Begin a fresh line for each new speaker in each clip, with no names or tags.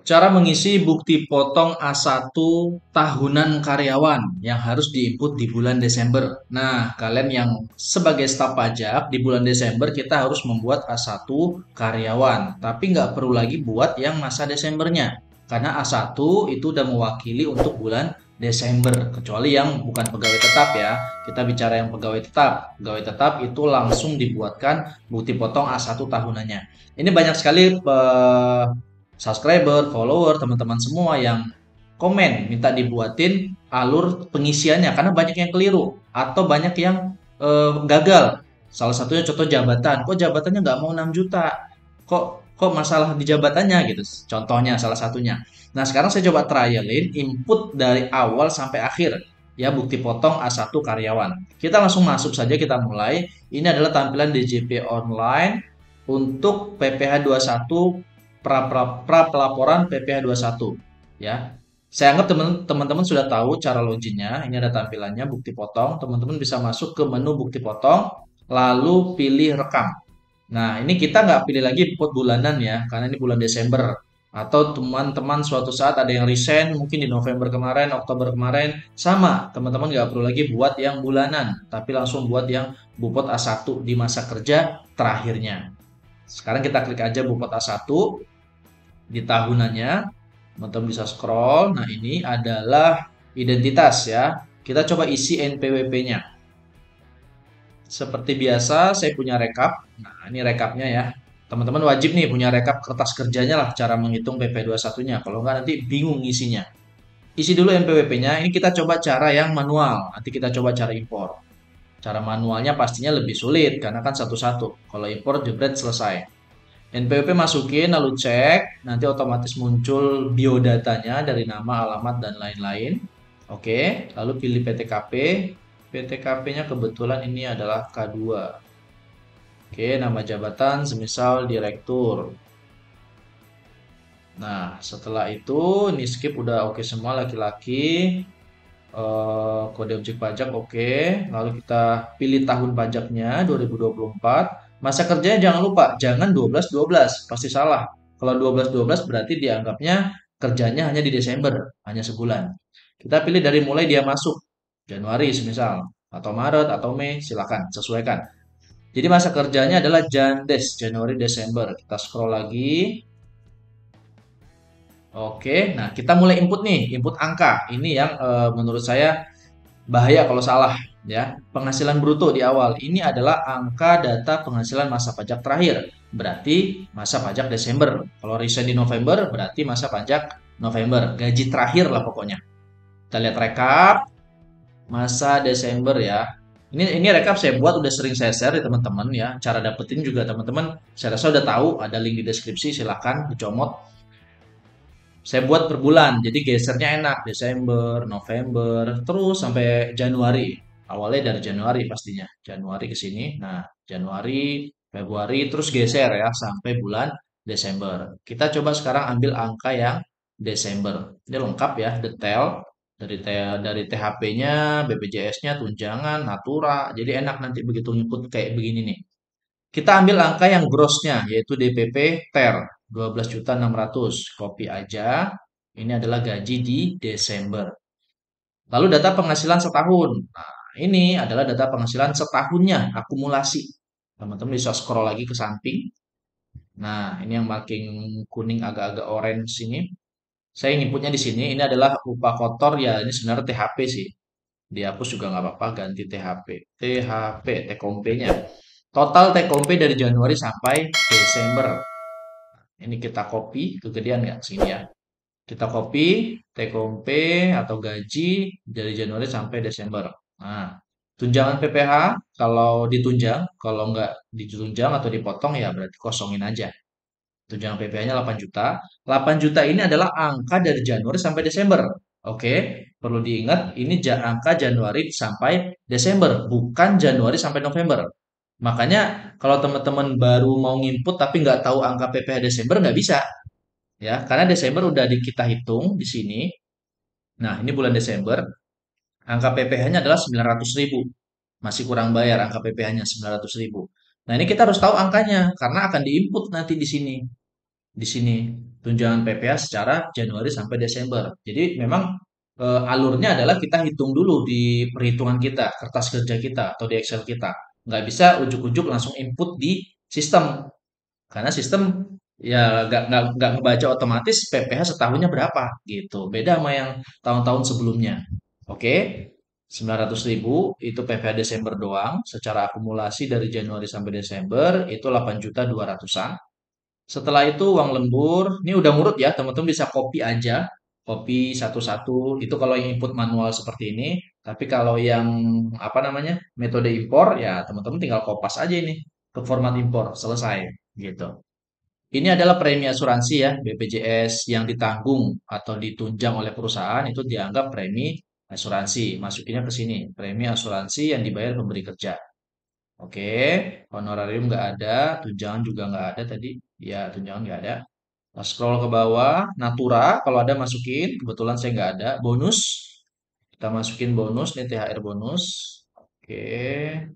Cara mengisi bukti potong A1 tahunan karyawan yang harus diinput di bulan Desember. Nah, kalian yang sebagai staf pajak di bulan Desember kita harus membuat A1 karyawan. Tapi nggak perlu lagi buat yang masa Desembernya. Karena A1 itu udah mewakili untuk bulan Desember. Kecuali yang bukan pegawai tetap ya. Kita bicara yang pegawai tetap. Pegawai tetap itu langsung dibuatkan bukti potong A1 tahunannya. Ini banyak sekali subscriber, follower, teman-teman semua yang komen minta dibuatin alur pengisiannya karena banyak yang keliru atau banyak yang gagal. Salah satunya contoh jabatan, kok jabatannya nggak mau 6 juta, kok masalah di jabatannya gitu. Contohnya salah satunya. Nah sekarang saya coba trialin input dari awal sampai akhir ya bukti potong A1 karyawan. Kita langsung masuk saja kita mulai. Ini adalah tampilan DJP online untuk PPh satu pra pelaporan PPh satu ya. Saya anggap teman-teman sudah tahu cara loginnya. Ini ada tampilannya bukti potong. Teman-teman bisa masuk ke menu bukti potong, lalu pilih rekam. Nah, ini kita nggak pilih lagi input bulanan ya, karena ini bulan Desember. Atau teman-teman suatu saat ada yang resign, mungkin di November kemarin, Oktober kemarin, sama. Teman-teman nggak perlu lagi buat yang bulanan, tapi langsung buat yang Bupot A1 di masa kerja terakhirnya. Sekarang kita klik aja Bupot A1 di tahunannya. Teman-teman bisa scroll. Nah, ini adalah identitas ya. Kita coba isi NPWP-nya. Seperti biasa, saya punya rekap. Nah, ini rekapnya ya. Teman-teman wajib nih punya rekap kertas kerjanya lah cara menghitung PP21-nya. Kalau nggak nanti bingung isinya. Isi dulu NPWP-nya. Ini kita coba cara yang manual. Nanti kita coba cara impor. Cara manualnya pastinya lebih sulit karena kan satu-satu. Kalau impor jebret selesai. NPWP masukin lalu cek, nanti otomatis muncul biodatanya dari nama, alamat, dan lain-lain. Oke, lalu pilih PTKP. PTKP-nya kebetulan ini adalah K2. Oke, nama jabatan semisal direktur. Nah, setelah itu ini skip udah oke semua laki-laki. Kode objek pajak oke. Lalu kita pilih tahun pajaknya 2024. Masa kerjanya jangan lupa, jangan 12-12, pasti salah. Kalau 12-12 berarti dianggapnya kerjanya hanya di Desember, hanya sebulan. Kita pilih dari mulai dia masuk, Januari semisal, atau Maret, atau Mei, silakan, sesuaikan. Jadi masa kerjanya adalah Jandes, Januari, Desember. Kita scroll lagi. Oke, nah kita mulai input nih, input angka. Ini yang menurut saya bahaya kalau salah ya. Penghasilan bruto di awal ini adalah angka data penghasilan masa pajak terakhir. Berarti masa pajak Desember. Kalau resign di November berarti masa pajak November. Gaji terakhir lah pokoknya. Kita lihat rekap masa Desember ya. Ini rekap saya buat udah sering saya share di teman-teman ya. Cara dapetin juga teman-teman saya rasa udah tahu, ada link di deskripsi silahkan dicomot. Saya buat per bulan, jadi gesernya enak. Desember, November, terus sampai Januari. Awalnya dari Januari pastinya. Januari ke sini. Nah, Januari, Februari, terus geser ya sampai bulan Desember. Kita coba sekarang ambil angka yang Desember. Ini lengkap ya, detail dari THP-nya, BPJS-nya, tunjangan, natura. Jadi enak nanti begitu nyebut kayak begini nih. Kita ambil angka yang gross-nya, yaitu DPP TER 12.600. Copy aja. Ini adalah gaji di Desember. Lalu data penghasilan setahun. Nah, ini adalah data penghasilan setahunnya, akumulasi. Teman-teman bisa scroll lagi ke samping. Nah, ini yang makin kuning agak-agak orange ini. Saya inputnya di sini. Ini adalah upah kotor ya. Ini sebenarnya THP sih. Dihapus juga nggak apa-apa, ganti THP. THP, take home-nya. Total take home dari Januari sampai Desember. Ini kita copy, kegedean nggak sini ya. Kita copy take home atau gaji dari Januari sampai Desember. Nah, tunjangan PPh kalau ditunjang, kalau nggak ditunjang atau dipotong ya berarti kosongin aja. Tunjangan PPh-nya 8 juta. 8 juta ini adalah angka dari Januari sampai Desember. Oke, perlu diingat ini angka Januari sampai Desember, bukan Januari sampai November. Makanya kalau teman-teman baru mau nginput tapi nggak tahu angka PPh Desember nggak bisa ya, karena Desember udah kita hitung di sini. Nah, ini bulan Desember, angka PPh-nya adalah 900.000. Masih kurang bayar angka PPh-nya 900.000. Nah, ini kita harus tahu angkanya karena akan diinput nanti di sini. Di sini. tunjangan PPh secara Januari sampai Desember. Jadi memang alurnya adalah kita hitung dulu di perhitungan kita, kertas kerja kita atau di Excel kita. Nggak bisa ujuk-ujuk langsung input di sistem. Karena sistem ya nggak ngebaca otomatis PPh setahunnya berapa gitu. Beda sama yang tahun-tahun sebelumnya. Oke, 900.000 itu PPh Desember doang. Secara akumulasi dari Januari sampai Desember itu 8.200.000-an. Setelah itu uang lembur, ini udah ngurut ya, teman-teman bisa copy aja, copy satu-satu. Itu kalau yang input manual seperti ini. Tapi kalau yang apa namanya metode impor ya teman-teman tinggal kopas aja ini ke format impor, selesai gitu. Ini adalah premi asuransi ya, BPJS yang ditanggung atau ditunjang oleh perusahaan itu dianggap premi asuransi. Masukinnya ke sini, premi asuransi yang dibayar pemberi kerja. Oke, honorarium nggak ada, tunjangan juga nggak ada tadi. Ya, tunjangan nggak ada. Nah, scroll ke bawah, Natura kalau ada masukin. Kebetulan saya nggak ada. Bonus, kita masukin bonus, nih THR bonus. Oke,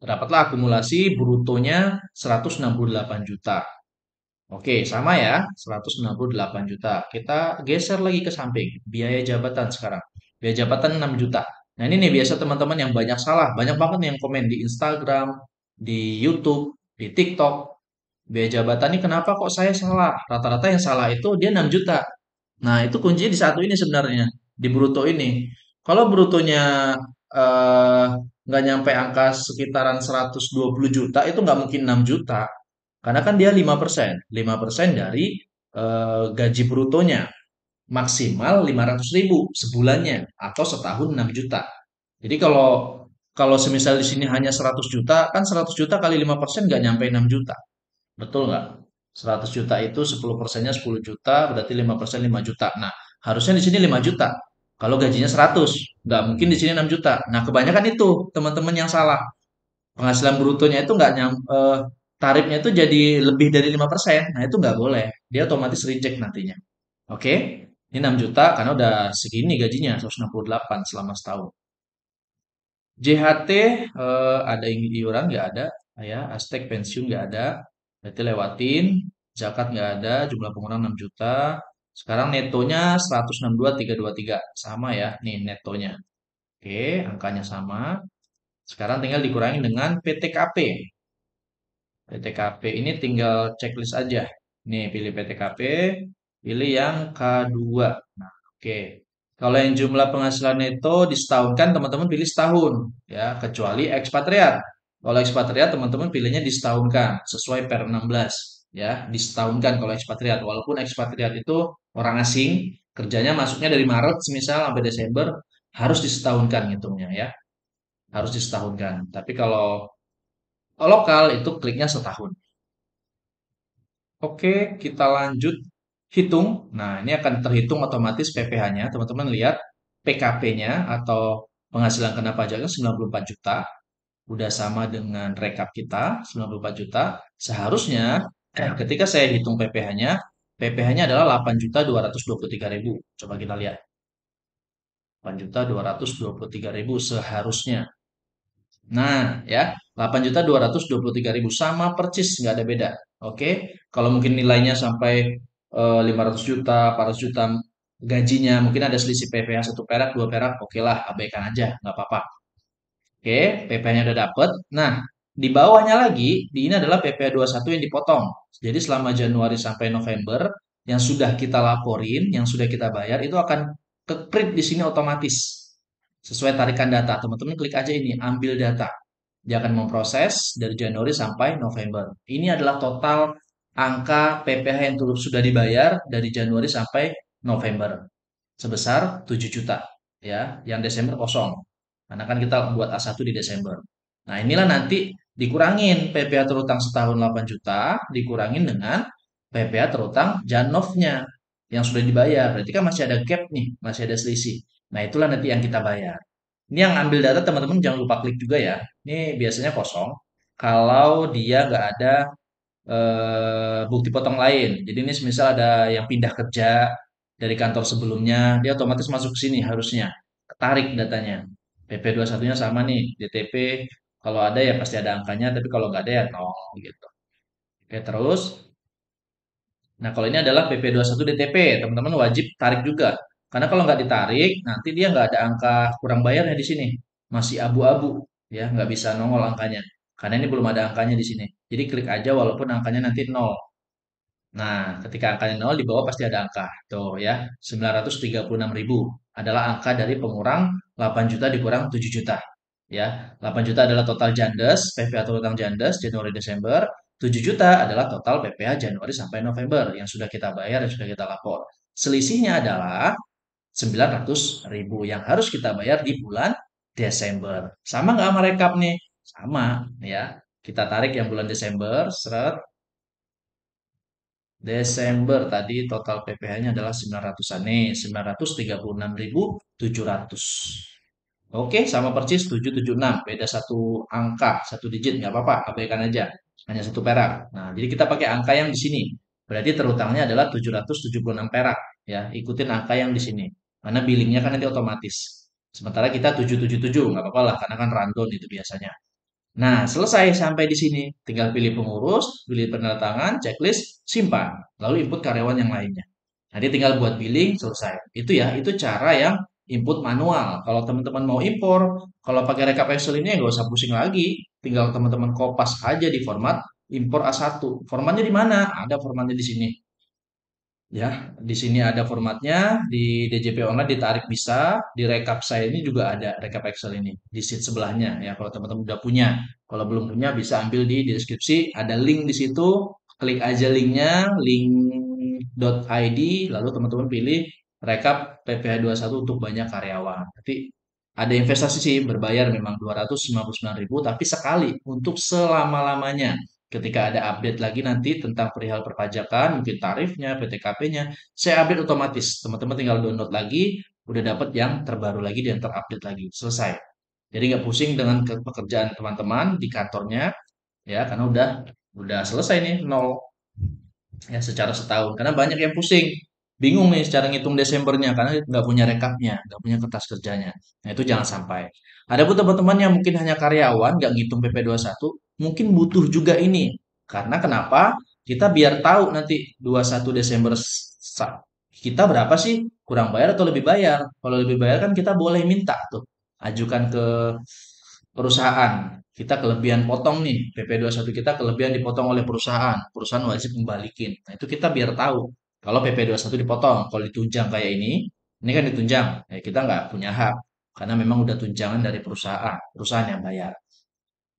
dapatlah akumulasi brutonya 168 juta. Oke, sama ya, 168 juta. Kita geser lagi ke samping, biaya jabatan sekarang. Biaya jabatan 6 juta. Nah, ini nih biasa teman-teman yang banyak salah. Banyak banget nih yang komen di Instagram, di YouTube, di TikTok. Biaya jabatan ini kenapa kok saya salah? Rata-rata yang salah itu dia 6 juta. Nah, itu kuncinya di satu ini sebenarnya, di bruto ini. Kalau brutonya eh, nggak nyampe angka sekitaran 120 juta, itu nggak mungkin 6 juta. Karena kan dia 5%. 5% dari gaji brutonya. Maksimal 500.000 sebulannya. Atau setahun 6 juta. Jadi kalau kalau semisal di sini hanya 100 juta, kan 100 juta kali 5% nggak nyampe 6 juta. Betul nggak? 100 juta itu 10 persennya 10 juta, berarti 5% 5 juta. Nah, harusnya di sini 5 juta. Kalau gajinya 100, nggak mungkin di sini 6 juta. Nah, kebanyakan itu teman-teman yang salah. Penghasilan brutonya itu nggak tarifnya itu jadi lebih dari 5%. Nah, itu nggak boleh. Dia otomatis reject nantinya. Oke? Ini 6 juta karena udah segini gajinya, 168 selama setahun. JHT ada iuran nggak ada, ya. Aztec pensiun nggak ada, berarti lewatin. Zakat nggak ada, jumlah pengguna 6 juta. Sekarang netonya 162.323, sama ya, nih netonya. Oke, angkanya sama. Sekarang tinggal dikurangi dengan PTKP. PTKP ini tinggal checklist aja. Nih, pilih PTKP, pilih yang K2. Nah, oke. Kalau yang jumlah penghasilan neto disetahunkan, teman-teman pilih setahun, ya, kecuali ekspatriat. Kalau ekspatriat, teman-teman pilihnya disetahunkan, sesuai per 16, ya, disetahunkan kalau ekspatriat. Walaupun ekspatriat itu orang asing, kerjanya masuknya dari Maret, semisal sampai Desember, harus disetahunkan ngitungnya, ya, harus disetahunkan. Tapi kalau lokal itu kliknya setahun. Oke, kita lanjut hitung. Nah, ini akan terhitung otomatis PPh-nya. Teman-teman lihat PKP-nya atau penghasilan kena pajaknya 94 juta. Udah sama dengan rekap kita, 94 juta. Seharusnya ketika saya hitung PPh-nya adalah 8.223.000. Coba kita lihat. 8.223.000 seharusnya. Nah, ya, 8.223.000 sama percis, nggak ada beda. Oke, kalau mungkin nilainya sampai 500 juta, 400 juta gajinya, mungkin ada selisih PPh 1 perak, 2 perak, oke lah, abaikan aja, nggak apa-apa. Oke, PPh-nya udah dapet. Nah, di bawahnya lagi, di ini adalah PPh 21 yang dipotong. Jadi selama Januari sampai November, yang sudah kita laporin, yang sudah kita bayar, itu akan ke-print di sini otomatis. Sesuai tarikan data. Teman-teman klik aja ini, ambil data. Dia akan memproses dari Januari sampai November. Ini adalah total angka PPh yang sudah dibayar dari Januari sampai November sebesar 7 juta, ya. Yang Desember kosong. Karena kan kita buat A1 di Desember. Nah, inilah nanti dikurangin PPh terutang setahun 8 juta dikurangin dengan PPh terutang Janovnya yang sudah dibayar. Berarti kan masih ada gap nih, masih ada selisih. Nah, itulah nanti yang kita bayar. Ini yang ambil data teman-teman jangan lupa klik juga ya. Ini biasanya kosong. Kalau dia nggak ada bukti potong lain. Jadi ini misal ada yang pindah kerja dari kantor sebelumnya, dia otomatis masuk ke sini harusnya. Ketarik datanya. PP21-nya sama nih, DTP. Kalau ada ya pasti ada angkanya, tapi kalau nggak ada ya nol gitu. Oke, terus. Nah, kalau ini adalah PP21 DTP, teman-teman wajib tarik juga. Karena kalau nggak ditarik, nanti dia nggak ada angka kurang bayarnya di sini. Masih abu-abu, ya, nggak bisa nongol angkanya. Karena ini belum ada angkanya di sini. Jadi klik aja walaupun angkanya nanti nol. Nah, ketika angkanya nol di bawah pasti ada angka. Tuh ya, 936.000 adalah angka dari pengurang 8 juta dikurang 7 juta. Ya, 8 juta adalah total Jandes, PPh atau utang Jandes Januari Desember. 7 juta adalah total PPh Januari sampai November yang sudah kita bayar dan sudah kita lapor. Selisihnya adalah 900.000 yang harus kita bayar di bulan Desember. Sama nggak sama rekap nih? Sama ya. Kita tarik yang bulan Desember, seret, Desember tadi total PPh-nya adalah 900-an nih, 936.700. Oke, sama persis 776, beda satu angka, satu digit, nggak apa-apa, abaikan aja. Hanya satu perak. Nah, jadi kita pakai angka yang di sini. Berarti terutangnya adalah 776 perak. Ya, ikutin angka yang di sini. Karena billingnya kan nanti otomatis. Sementara kita 777, nggak apa-apa lah, karena kan random itu biasanya. Nah, selesai sampai di sini. Tinggal pilih pengurus, pilih penandatangan, checklist, simpan. Lalu input karyawan yang lainnya. Nanti tinggal buat billing, selesai. Itu ya, itu cara yang input manual. Kalau teman-teman mau impor, kalau pakai rekap Excel ini nggak usah pusing lagi. Tinggal teman-teman kopas aja di format impor A1. Formatnya di mana? Ada formatnya di sini. Ya, di sini ada formatnya, di DJP online ditarik bisa, di rekap saya ini juga ada rekap Excel ini, di sheet sebelahnya ya kalau teman-teman udah punya. Kalau belum punya bisa ambil di deskripsi, ada link di situ, klik aja linknya, link.id, lalu teman-teman pilih rekap PPh21 untuk banyak karyawan. Tapi ada investasi sih, berbayar memang 259.000, tapi sekali untuk selama-lamanya. Ketika ada update lagi nanti tentang perihal perpajakan, mungkin tarifnya, PTKP-nya, saya update otomatis. Teman-teman tinggal download lagi, udah dapat yang terbaru lagi dan terupdate lagi. Selesai. Jadi nggak pusing dengan pekerjaan teman-teman di kantornya, ya, karena udah selesai nih, nol ya secara setahun. Karena banyak yang pusing, bingung nih secara ngitung Desembernya karena nggak punya rekapnya, nggak punya kertas kerjanya. Nah itu jangan sampai. Ada pun teman-teman yang mungkin hanya karyawan, nggak ngitung PP21, mungkin butuh juga ini. Karena kenapa? Kita biar tahu nanti 21 Desember kita berapa sih kurang bayar atau lebih bayar. Kalau lebih bayar kan kita boleh minta tuh, ajukan ke perusahaan. Kita kelebihan potong nih, PP21 kita kelebihan dipotong oleh perusahaan. Perusahaan wajib membalikin. Nah, itu kita biar tahu. Kalau PP21 dipotong, kalau ditunjang kayak ini kan ditunjang. Ya kita nggak punya hak. Karena memang udah tunjangan dari perusahaan. Perusahaan yang bayar.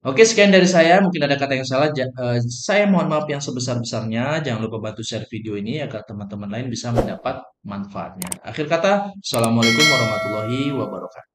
Oke, sekian dari saya. Mungkin ada kata yang salah. Saya mohon maaf yang sebesar-besarnya. Jangan lupa bantu share video ini agar teman-teman lain bisa mendapat manfaatnya. Akhir kata, Assalamualaikum warahmatullahi wabarakatuh.